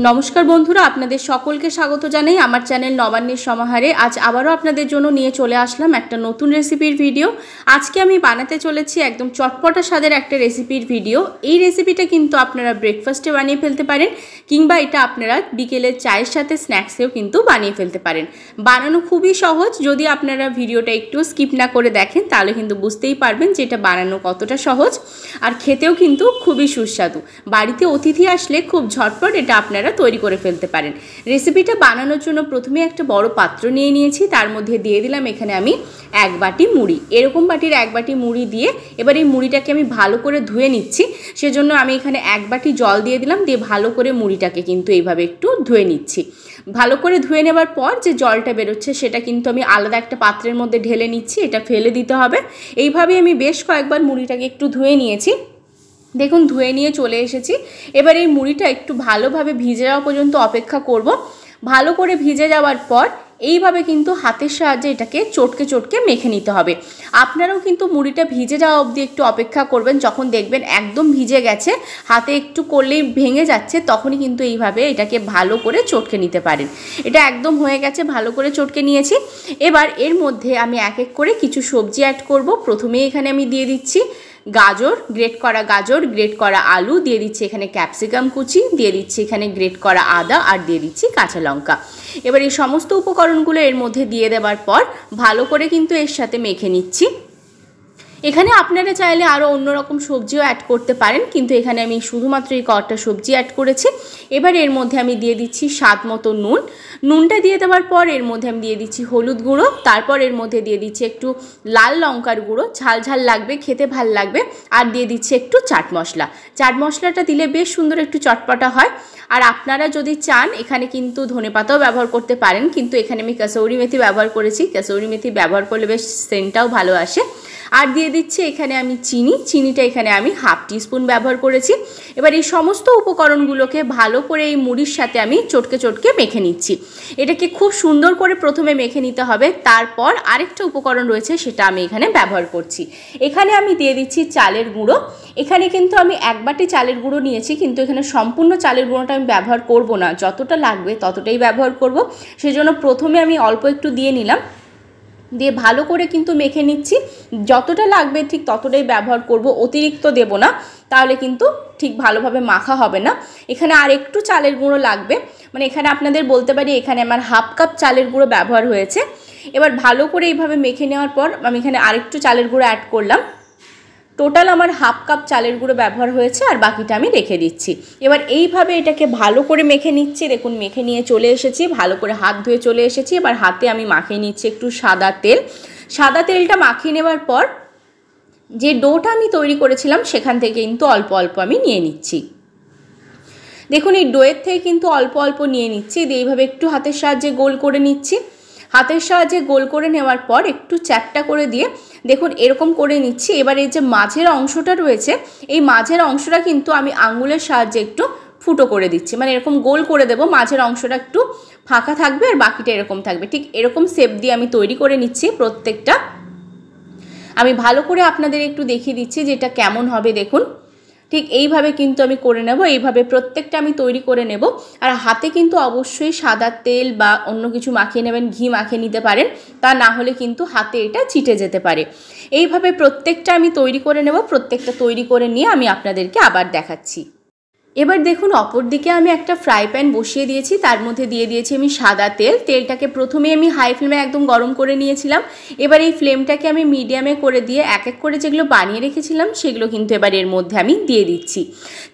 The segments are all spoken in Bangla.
নমস্কার বন্ধুরা, আপনাদের সকলকে স্বাগত জানাই আমার চ্যানেল নবান্নের সমাহারে। আজ আবারও আপনাদের জন্য নিয়ে চলে আসলাম একটা নতুন রেসিপির ভিডিও। আজকে আমি বানাতে চলেছি একদম চটপটা স্বাদের একটা রেসিপির ভিডিও। এই রেসিপিটা কিন্তু আপনারা ব্রেকফাস্টে বানিয়ে ফেলতে পারেন, কিংবা এটা আপনারা বিকেলের চায়ের সাথে স্ন্যাক্সেও কিন্তু বানিয়ে ফেলতে পারেন। বানানো খুবই সহজ। যদি আপনারা ভিডিওটা একটু স্কিপ না করে দেখেন তাহলে কিন্তু বুঝতেই পারবেন যে এটা বানানো কতটা সহজ, আর খেতেও কিন্তু খুবই সুস্বাদু। বাড়িতে অতিথি আসলে খুব ঝটপট এটা আপনারা তৈরি করে ফেলতে পারেন। রেসিপিটা বানানোর জন্য প্রথমে একটা বড় পাত্র নিয়ে নিয়েছি, তার মধ্যে দিয়ে দিলাম এখানে আমি 1 বাটি মুড়ি। এরকম বাটির 1 বাটি মুড়ি দিয়ে এবার এই মুড়িটাকে আমি ভালো করে ধুয়ে নিচ্ছি। সেজন্য আমি এখানে 1 বাটি জল দিয়ে দিলাম, দিয়ে ভালো করে মুড়িটাকে কিন্তু এইভাবে একটু ধুয়ে নিচ্ছি। ভালো করে ধুয়ে নেবার পর যে জলটা বেরোচ্ছে সেটা কিন্তু আমি আলাদা একটা পাত্রের মধ্যে ঢেলে নিচ্ছি, এটা ফেলে দিতে হবে। এইভাবে আমি বেশ কয়েকবার মুড়িটাকে একটু ধুয়ে নিয়েছি। দেখুন, ধুয়ে নিয়ে চলে এসেছি। এবার এই মুড়িটা একটু ভালোভাবে ভিজে যাওয়া পর্যন্ত অপেক্ষা করব। ভালো করে ভিজে যাওয়ার পর এইভাবে কিন্তু হাতের সাহায্যে এটাকে চটকে চটকে মেখে নিতে হবে। আপনারাও কিন্তু মুড়িটা ভিজে যাওয়া অবধি একটু অপেক্ষা করবেন। যখন দেখবেন একদম ভিজে গেছে, হাতে একটু করলেই ভেঙে যাচ্ছে, তখনই কিন্তু এইভাবে এটাকে ভালো করে চটকে নিতে পারেন। এটা একদম হয়ে গেছে, ভালো করে চটকে নিয়েছি। এবার এর মধ্যে আমি এক এক করে কিছু সবজি অ্যাড করব। প্রথমেই এখানে আমি দিয়ে দিচ্ছি গাজর, গ্রেট করা আলু, দিয়ে দিচ্ছি এখানে ক্যাপসিকাম কুচি, দিয়ে দিচ্ছি এখানে গ্রেট করা আদা, আর দিয়ে দিচ্ছি কাঁচা লঙ্কা। এবার এই সমস্ত উপকরণগুলো এর মধ্যে দিয়ে দেওয়ার পর ভালো করে কিন্তু এর সাথে মেখে নিচ্ছি। এখানে আপনারা চাইলে আরও অন্যরকম সবজিও অ্যাড করতে পারেন, কিন্তু এখানে আমি শুধুমাত্র এই কটা সবজি অ্যাড করেছি। এবার এর মধ্যে আমি দিয়ে দিচ্ছি স্বাদ মতো নুন। নুনটা দিয়ে দেওয়ার পর এর মধ্যে আমি দিয়ে দিচ্ছি হলুদ গুঁড়ো, তারপর এর মধ্যে দিয়ে দিচ্ছি একটু লাল লঙ্কার গুঁড়ো, ঝাল ঝাল লাগবে, খেতে ভাল লাগবে। আর দিয়ে দিচ্ছি একটু চাট মশলা। চাট মশলাটা দিলে বেশ সুন্দর একটু চটপটা হয়। আর আপনারা যদি চান এখানে কিন্তু ধনেপাতাও ব্যবহার করতে পারেন, কিন্তু এখানে আমি কাসৌরি মেথি ব্যবহার করেছি। কাসৌরি মেথি ব্যবহার করলে বেশ সেন্টটাও ভালো আসে। আর দিয়ে দিচ্ছি এখানে আমি চিনিটা এখানে আমি 1/2 টিস্পুন ব্যবহার করেছি। এবার এই সমস্ত উপকরণগুলোকে ভালো করে এই মুড়ির সাথে আমি চটকে চটকে মেখে নিচ্ছি। এটাকে খুব সুন্দর করে প্রথমে মেখে নিতে হবে, তারপর আরেকটা উপকরণ রয়েছে সেটা আমি এখানে ব্যবহার করছি। এখানে আমি দিয়ে দিচ্ছি চালের গুঁড়ো। এখানে কিন্তু আমি 1 বাটি চালের গুঁড়ো নিয়েছি, কিন্তু এখানে সম্পূর্ণ চালের গুঁড়োটা আমি ব্যবহার করব না, যতটা লাগবে ততটাই ব্যবহার করব। সেজন্য প্রথমে আমি অল্প একটু দিয়ে নিলাম, দিয়ে ভালো করে কিন্তু মেখে নিচ্ছি। যতটা লাগবে ঠিক ততটাই ব্যবহার করব, অতিরিক্ত দেব না, তাহলে কিন্তু ঠিক ভালোভাবে মাখা হবে না। এখানে আর একটু চালের গুঁড়ো লাগবে, মানে এখানে আপনাদের বলতে পারি এখানে আমার 1/2 কাপ চালের গুঁড়ো ব্যবহার হয়েছে। এবার ভালো করে এইভাবে মেখে নেওয়ার পর আমি এখানে আরেকটু চালের গুঁড়ো অ্যাড করলাম। টোটাল আমার 1/2 কাপ চালের গুঁড়ো ব্যবহার হয়েছে, আর বাকিটা আমি রেখে দিচ্ছি। এবার এইভাবে এটাকে ভালো করে মেখে নিচ্ছি। দেখুন, মেখে নিয়ে চলে এসেছি, ভালো করে হাত ধুয়ে চলে এসেছি। এবার হাতে আমি মাখিয়ে নিচ্ছি একটু সাদা তেল। সাদা তেলটা মাখিয়ে নেওয়ার পর যে ডোটা আমি তৈরি করেছিলাম সেখান থেকে কিন্তু অল্প অল্প আমি নিয়ে নিচ্ছি। দেখুন, এই ডোয়ের থেকে কিন্তু অল্প অল্প নিয়ে নিচ্ছি, দিয়ে এইভাবে একটু হাতের সাহায্যে গোল করে নিচ্ছি। হাতের সাহায্যে গোল করে নেওয়ার পর একটু চ্যাপটা করে দিয়ে দেখুন এরকম করে নিচ্ছি। এবার এই যে মাঝের অংশটা রয়েছে, এই মাঝের অংশটা কিন্তু আমি আঙুলের সাহায্যে একটু ফুটো করে দিচ্ছি, মানে এরকম গোল করে দেব। মাঝের অংশটা একটু ফাঁকা থাকবে আর বাকিটা এরকম থাকবে। ঠিক এরকম শেপ দিয়ে আমি তৈরি করে নিচ্ছি প্রত্যেকটা। আমি ভালো করে আপনাদের একটু দেখিয়ে দিচ্ছি যে এটা কেমন হবে। দেখুন, ঠিক এইভাবে কিন্তু আমি করে নেব। এইভাবে প্রত্যেকটা আমি তৈরি করে নেব। আর হাতে কিন্তু অবশ্যই সাদা তেল বা অন্য কিছু মাখিয়ে নেবেন, ঘি মাখিয়ে নিতে পারেন, তা না হলে কিন্তু হাতে এটা ছিটে যেতে পারে। এইভাবে প্রত্যেকটা আমি তৈরি করে নেব। প্রত্যেকটা তৈরি করে নিয়ে আমি আপনাদেরকে আবার দেখাচ্ছি। এবার দেখুন, অপর দিকে আমি একটা ফ্রাই প্যান বসিয়ে দিয়েছি, তার মধ্যে দিয়ে দিয়েছি আমি সাদা তেল। তেলটাকে প্রথমে আমি হাই ফ্লেমে একদম গরম করে নিয়েছিলাম। এবার এই ফ্লেমটাকে আমি মিডিয়ামে করে দিয়ে এক এক করে যেগুলো বানিয়ে রেখেছিলাম সেগুলো কিন্তু এবার এর মধ্যে আমি দিয়ে দিচ্ছি।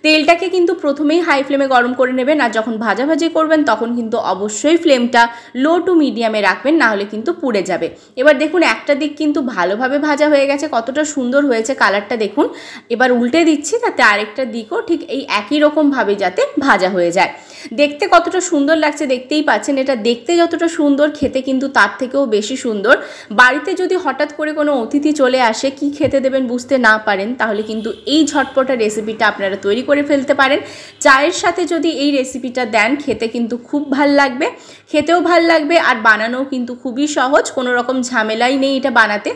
তেলটাকে কিন্তু প্রথমেই হাই ফ্লেমে গরম করে নেবেন, আর যখন ভাজাভাজি করবেন তখন কিন্তু অবশ্যই ফ্লেমটা লো টু মিডিয়ামে রাখবেন, না হলে কিন্তু পুড়ে যাবে। এবার দেখুন, একটা দিক কিন্তু ভালোভাবে ভাজা হয়ে গেছে, কতটা সুন্দর হয়েছে কালারটা দেখুন। এবার উল্টে দিচ্ছি, তাতে আরেকটা দিকও ঠিক এই একই রকমভাবে যাতে ভাজা হয়ে যায়। দেখতে কতটা সুন্দর লাগছে দেখতেই পাচ্ছেন। এটা দেখতে যতটা সুন্দর, খেতে কিন্তু তার থেকেও বেশি সুন্দর। বাড়িতে যদি হঠাৎ করে কোনো অতিথি চলে আসে, কি খেতে দেবেন বুঝতে না পারেন, তাহলে কিন্তু এই ঝটপটা রেসিপিটা আপনারা তৈরি করে ফেলতে পারেন। চায়ের সাথে যদি এই রেসিপিটা দেন, খেতে কিন্তু খুব ভাল লাগবে, খেতেও ভাল লাগবে, আর বানানোও কিন্তু খুবই সহজ, কোনো রকম ঝামেলাই নেই এটা বানাতে।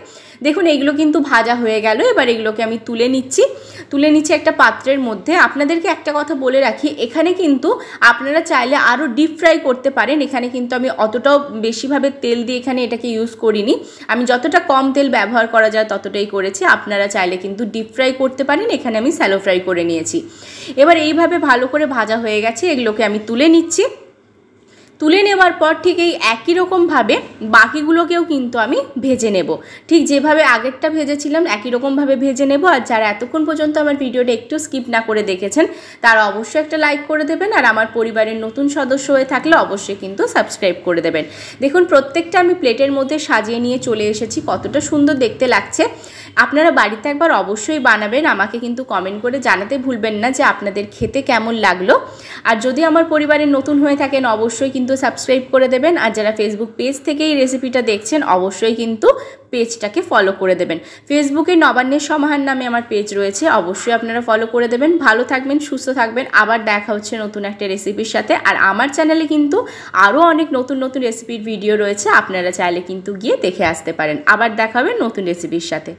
দেখুন, এগুলো কিন্তু ভাজা হয়ে গেল। এবার এগুলোকে আমি তুলে নিচ্ছি একটা পাত্রের মধ্যে। আপনাদেরকে একটা কথা বলে রাখি, এখানে কিন্তু আপনারা চাইলে আরও ডিপ ফ্রাই করতে পারেন। এখানে কিন্তু আমি অতটাও বেশিভাবে তেল দিয়ে এখানে এটাকে ইউজ করিনি, আমি যতটা কম তেল ব্যবহার করা যায় ততটাই করেছি। আপনারা চাইলে কিন্তু ডিপ ফ্রাই করতে পারেন, এখানে আমি স্যালো ফ্রাই করে নিয়েছি। এবার এইভাবে ভালো করে ভাজা হয়ে গেছে, এগুলোকে আমি তুলে নিচ্ছি। তুলে নেওয়ার পর ঠিক এই একই রকমভাবে বাকিগুলোকেও কিন্তু আমি ভেজে নেব, ঠিক যেভাবে আগেরটা ভেজেছিলাম একই রকমভাবে ভেজে নেব। আর যারা এতক্ষণ পর্যন্ত আমার ভিডিওটা একটু স্কিপ না করে দেখেছেন তারা অবশ্যই একটা লাইক করে দেবেন, আর আমার পরিবারের নতুন সদস্য হয়ে থাকলে অবশ্যই কিন্তু সাবস্ক্রাইব করে দেবেন। দেখুন প্রত্যেকটা আমি প্লেটের মধ্যে সাজিয়ে নিয়ে চলে এসেছি, কতটা সুন্দর দেখতে লাগছে। আপনারা বাড়িতে একবার অবশ্যই বানাবেন, আমাকে কিন্তু কমেন্ট করে জানাতে ভুলবেন না যে আপনাদের খেতে কেমন লাগলো। আর যদি আমার পরিবারের নতুন হয়ে থাকেন অবশ্যই কিন্তু সাবস্ক্রাইব করে দেবেন, আর যারা ফেসবুক পেজ থেকে এই রেসিপিটা দেখছেন অবশ্যই কিন্তু পেজটাকে ফলো করে দেবেন। ফেসবুকে নবান্নের সমাহার নামে আমার পেজ রয়েছে, অবশ্যই আপনারা ফলো করে দেবেন। ভালো থাকবেন, সুস্থ থাকবেন, আবার দেখা হচ্ছে নতুন একটা রেসিপির সাথে। আর আমার চ্যানেলে কিন্তু আরও অনেক নতুন নতুন রেসিপির ভিডিও রয়েছে, আপনারা চাইলে কিন্তু গিয়ে দেখে আসতে পারেন। আবার দেখা হবে নতুন রেসিপির সাথে।